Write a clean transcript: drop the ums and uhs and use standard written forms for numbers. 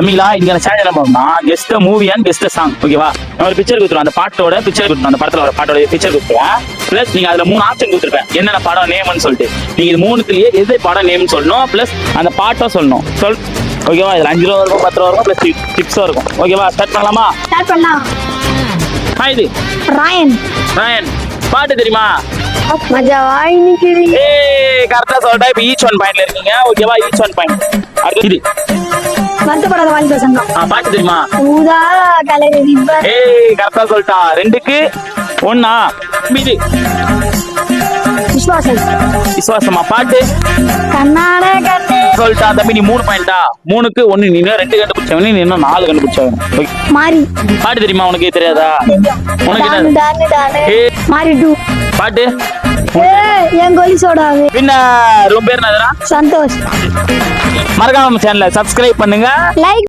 தம்பிங்களா இதுக்கான சேனல் என்ன பண்ணா guest movie and guest song ஓகேவா? நான் ஒரு பிக்சர் கொடுத்துருவேன், அந்த பாட்டோட பிக்சர் கொடுத்துருவேன், அந்த படத்துல வர பாட்டோட பிக்சர் கொடுத்துருவேன். பிளஸ் நீங்க அதுல 3 ஆப்ஷன் கொடுத்துருப்பேன், என்னென்ன படம் நேம்னு சொல்லிட்டு. நீங்க இது 3த்துலயே எது படம் நேம்னு சொல்லணும், பிளஸ் அந்த பாட்டும் சொல்லணும். ஓகேவா? இதுல 5 ரூபா இருக்கும், 10 ரூபா இருக்கும், பிளஸ் டிப்ஸும் இருக்கும். ஓகேவா? ஸ்டார்ட் பண்ணலாமா? ஸ்டார்ட் பண்ணலாம். இது ராயன். ராயன் பாட்டு தெரியுமா? மஜாவா இன்னைக்கு. கரெக்டா சொல்லிட்டா. இப்ப ஈச் ஒன் பாயிண்ட்ல இருக்கீங்க. ஓகேவா? Each one point. அடுத்து இது வருத்தப்படாத வாலிப சங்கம். பாட்டு தெரியுமா? ஊதா கலர் ரிப்பன். கரெக்டா சொல்லிட்டா. 2க்கு 1. இது விஸ்வாசம். விசுவாசமா பாட்டு கண்ணாட கண்ணே சொல்லிட்டா. தம்பி நீ 3 பாயிண்டா. 3க்கு 1. நீ 2 கண்டுபிடிச்சவனே, நீ இன்னும் 4 கண்டுபிடிச்சவன். மாறி. பாட்டு தெரியுமா உனக்கு? தெரியாதா? உனக்கு டானு என்ன டானு டானு. மாறி 2. பாட்டு? என் கோலி சோடாவே. பின்ன ரொம்ப பேர் என்னதுடா? சந்தோஷ். மறக்காம சேனலை சப்ஸ்கிரைப் பண்ணுங்க. லைக்